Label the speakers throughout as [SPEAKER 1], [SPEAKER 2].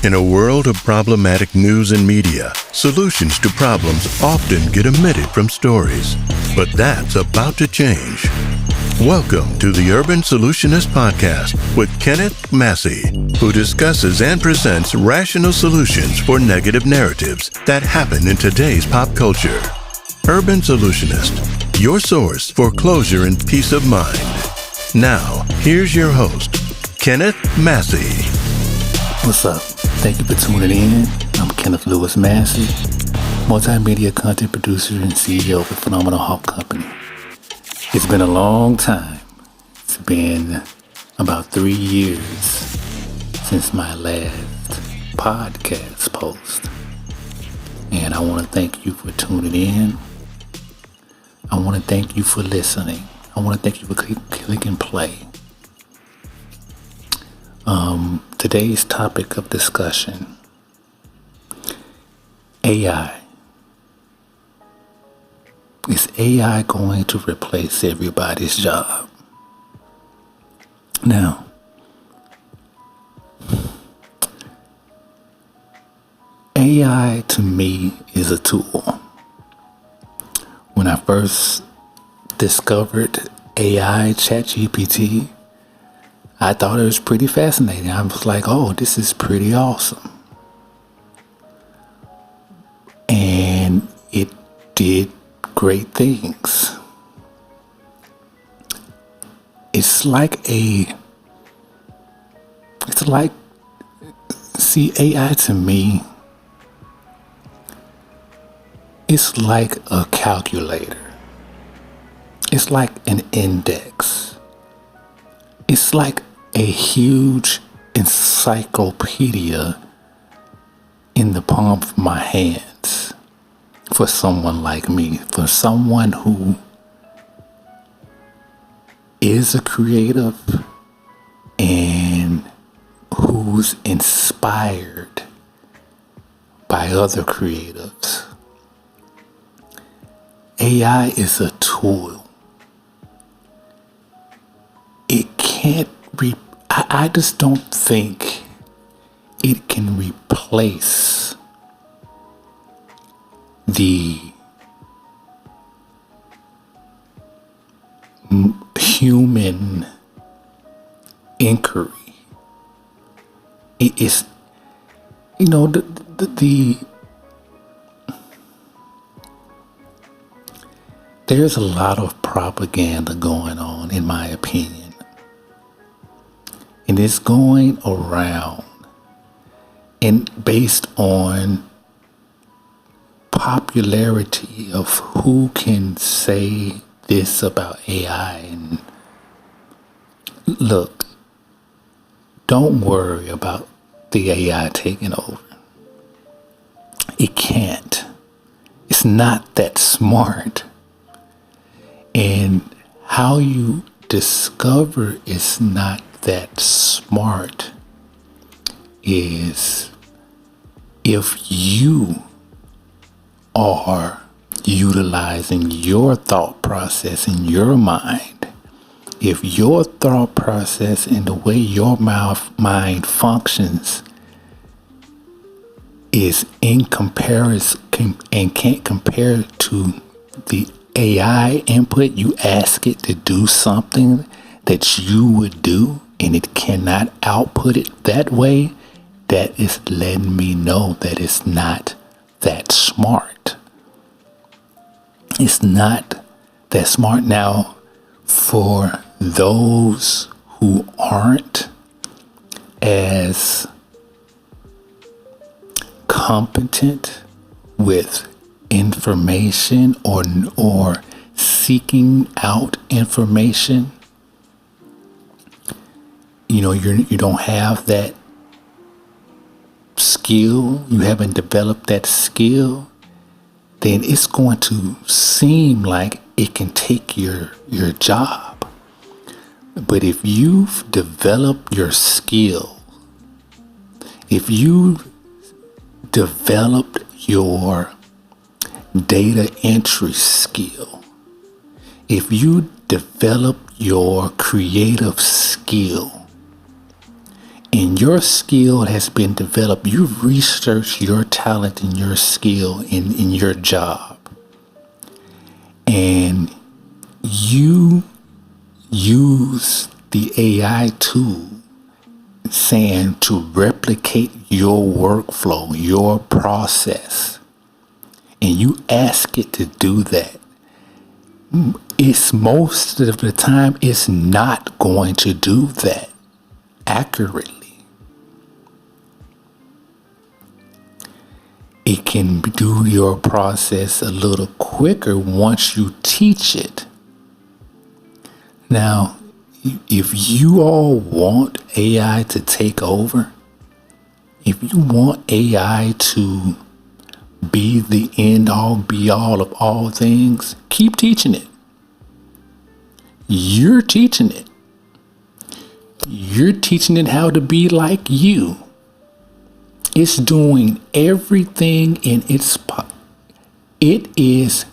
[SPEAKER 1] In a world of problematic news and media, solutions to problems often get omitted from stories. But that's about to change. Welcome to the Urban Solutionist Podcast with Kenneth Massey, who discusses and presents rational solutions for negative narratives that happen in today's pop culture. Urban Solutionist, your source for closure and peace of mind. Now, here's your host, Kenneth Massey.
[SPEAKER 2] What's up? Thank you for tuning in. I'm Kenneth Lewis Massey, multimedia content producer and CEO of the Phenomenal Hawk Company. It's been a long time. It's been about 3 years since my last podcast post. And I want to thank you for tuning in. I want to thank you for listening. I want to thank you for clicking play. Today's topic of discussion, AI. Is AI going to replace everybody's job? Now, AI to me is a tool. When I first discovered AI, ChatGPT, I thought it was pretty fascinating. I was like, oh, this is pretty awesome. And it did great things. See, AI to me, it's like a calculator. It's like an index. It's like a huge encyclopedia in the palm of my hands for someone like me, for someone who is a creative and who's inspired by other creatives. AI is a tool. It can't I just don't think it can replace the human inquiry. It is, there's a lot of propaganda going on, in my opinion. And it's going around and based on popularity of who can say this about AI. And look, don't worry about the AI taking over. It can't. It's not that smart. And how you discover it's not that smart is if you are utilizing your thought process in your mind. If your thought process and the way your mind functions is in comparison and can't compare to the AI input, you ask it to do something that you would do and it cannot output it that way, that is letting me know that it's not that smart. It's not that smart. Now, for those who aren't as competent with information or seeking out information, you don't have that skill, you haven't developed that skill, then it's going to seem like it can take your job. But if you've developed your skill, if you've developed your data entry skill, if you develop your creative skill, and your skill has been developed, you've researched your talent and your skill in your job, and you use the AI tool saying to replicate your workflow, your process, and you ask it to do that, it's most of the time it's not going to do that accurately. It can do your process a little quicker once you teach it. Now, if you all want AI to take over, if you want AI to be the end all be all of all things, keep teaching it. You're teaching it. You're teaching it how to be like you. It's doing everything in its it is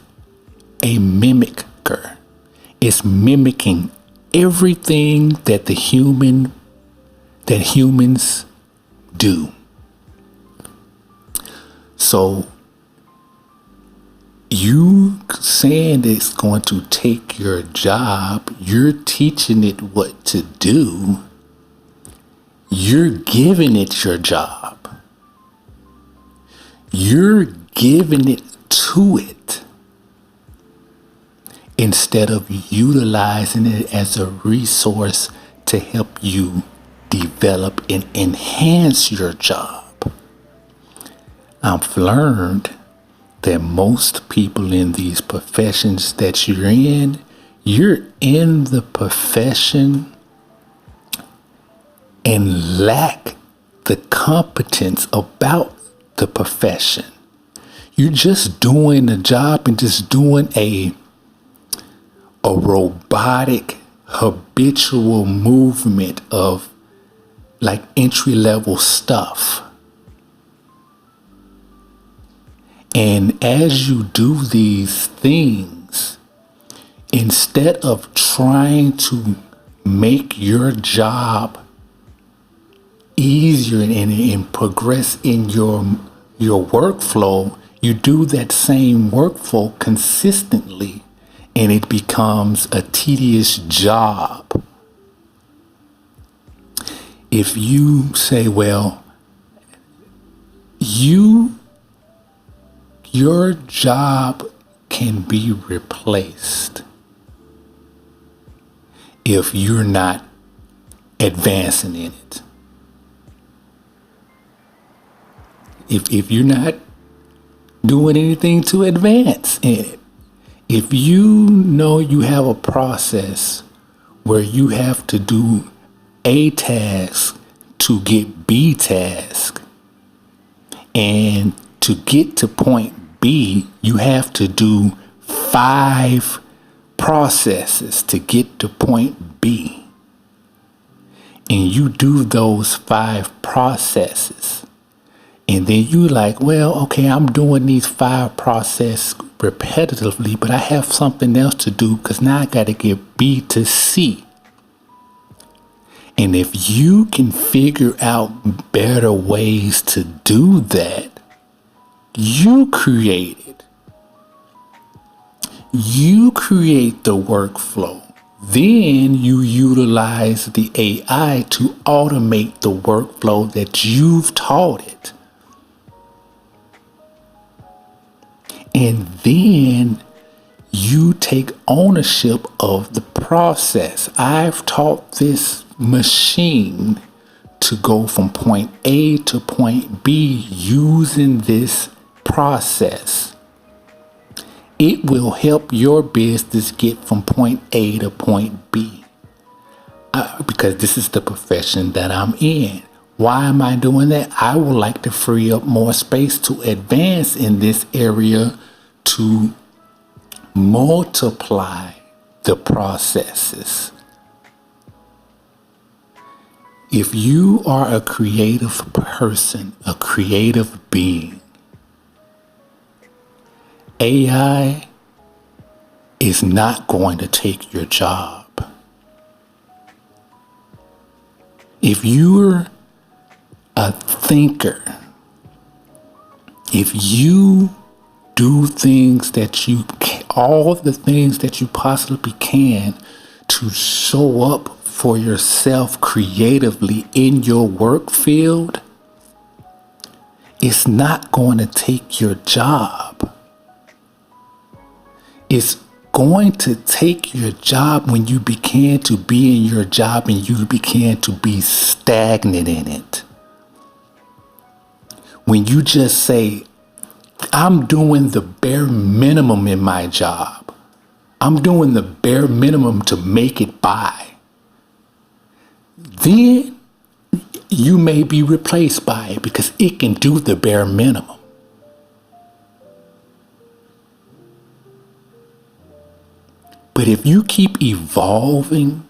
[SPEAKER 2] a mimicker. It's mimicking everything that humans do. So you saying it's going to take your job, you're teaching it what to do. You're giving it your job. You're giving it to it instead of utilizing it as a resource to help you develop and enhance your job. I've learned that most people in these professions that you're in the profession and lack the competence about the profession. You're just doing the job and just doing a robotic, habitual movement of like entry-level stuff. And as you do these things, instead of trying to make your job easier and progress in your workflow, you do that same workflow consistently, and it becomes a tedious job. If you say, well, your job can be replaced if you're not advancing in it. If you're not doing anything to advance in it. If you know you have a process where you have to do A task to get B task, and to get to point B, you have to do 5 processes to get to point B. And you do those 5 processes. And then you like, well, okay, I'm doing these 5 processes repetitively, but I have something else to do because now I got to get B to C. And if you can figure out better ways to do that, you create it. You create the workflow. Then you utilize the AI to automate the workflow that you've taught it. And then you take ownership of the process. I've taught this machine to go from point A to point B using this process. It will help your business get from point A to point B. Because this is the profession that I'm in. Why am I doing that? I would like to free up more space to advance in this area, to multiply the processes. If you are a creative person, a creative being, AI is not going to take your job. If you're a thinker, if you do things that you can, all the things that you possibly can to show up for yourself creatively in your work field, it's not going to take your job. It's going to take your job when you begin to be in your job and you begin to be stagnant in it. When you just say, I'm doing the bare minimum in my job. I'm doing the bare minimum to make it by. Then you may be replaced by it because it can do the bare minimum. But if you keep evolving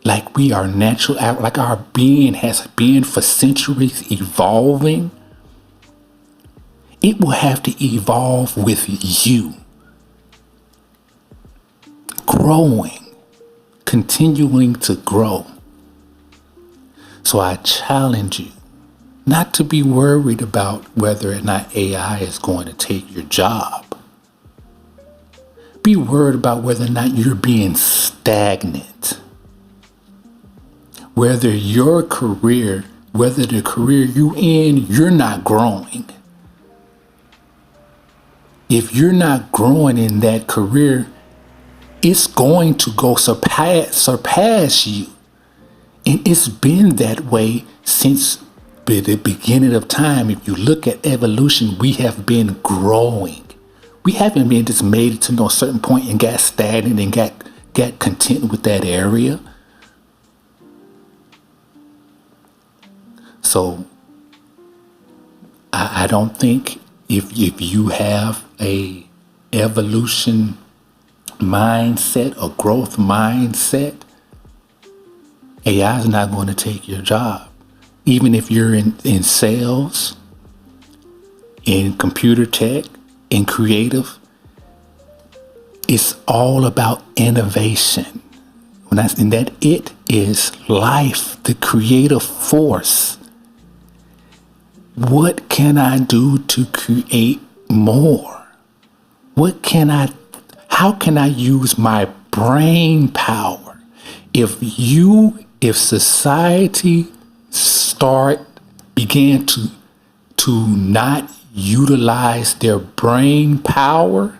[SPEAKER 2] like we are natural, like our being has been for centuries evolving, it will have to evolve with you. Growing, continuing to grow. So I challenge you not to be worried about whether or not AI is going to take your job. Be worried about whether or not you're being stagnant. Whether your career, whether the career you in, you're not growing. If you're not growing in that career, it's going to go surpass you. And it's been that way since the beginning of time. If you look at evolution, we have been growing. We haven't been just made it to a certain point and got stagnant and got content with that area. So I don't think if you have a evolution mindset or growth mindset, AI is not going to take your job. Even if you're in sales, in computer tech, in creative, it's all about innovation. And that it is life, the creative force. What can I do to create more? How can I use my brain power? If society began to not utilize their brain power,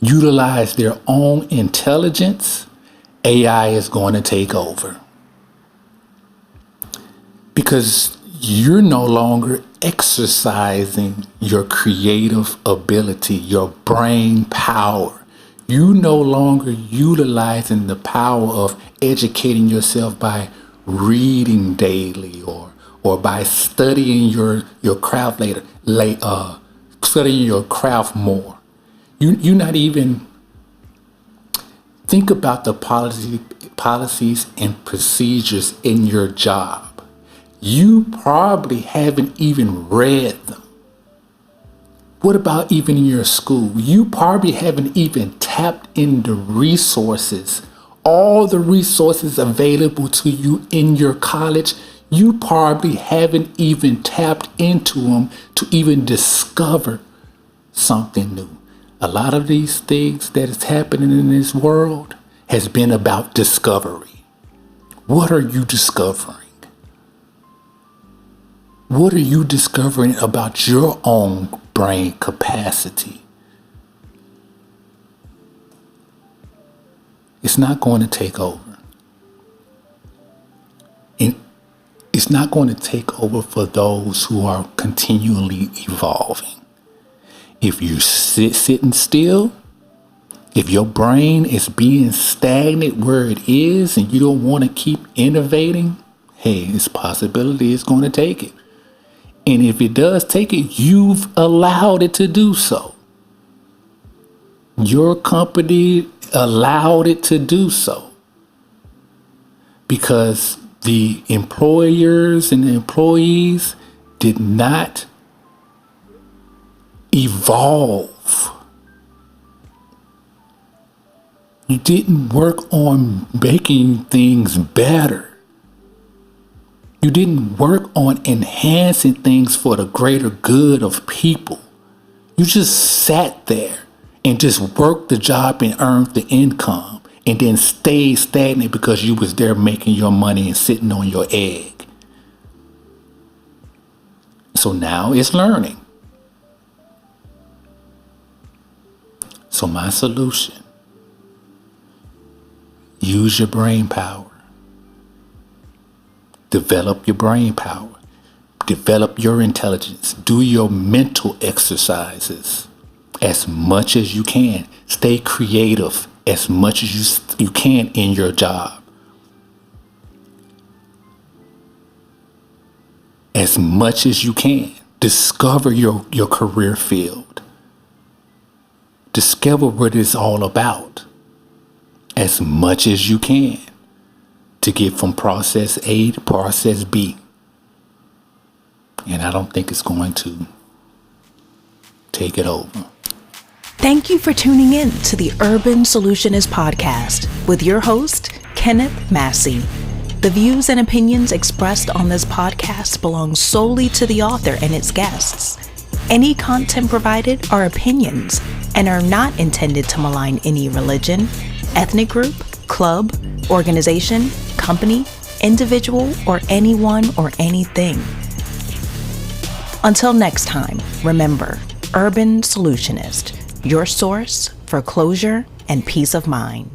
[SPEAKER 2] utilize their own intelligence, AI is going to take over. Because you're no longer exercising your creative ability, your brain power. You no longer utilizing the power of educating yourself by reading daily or by studying your craft studying your craft more. You not even think about the policies and procedures in your job. You probably haven't even read them. What about even in your school? You probably haven't even tapped into resources, all the resources available to you in your college. You probably haven't even tapped into them to even discover something new. A lot of these things that is happening in this world has been about discovery. What are you discovering? What are you discovering about your own brain capacity? It's not going to take over. And it's not going to take over for those who are continually evolving. If you're sitting still, if your brain is being stagnant where it is and you don't want to keep innovating, hey, it's a possibility it's going to take it. And if it does take it, you've allowed it to do so. Your company allowed it to do so. Because the employers and the employees did not evolve. You didn't work on making things better. You didn't work on enhancing things for the greater good of people. You just sat there and just worked the job and earned the income and then stayed stagnant because you was there making your money and sitting on your egg. So now it's learning. So my solution, use your brain power. Develop your brain power. Develop your intelligence. Do your mental exercises as much as you can. Stay creative as much as you can in your job. As much as you can. Discover your career field. Discover what it's all about as much as you can to get from process A to process B. And I don't think it's going to take it over.
[SPEAKER 3] Thank you for tuning in to the Urban Solutionist Podcast with your host, Kenneth Massey. The views and opinions expressed on this podcast belong solely to the author and its guests. Any content provided are opinions and are not intended to malign any religion, ethnic group, club, organization, company, individual, or anyone or anything. Until next time, remember, Urban Solutionist, your source for closure and peace of mind.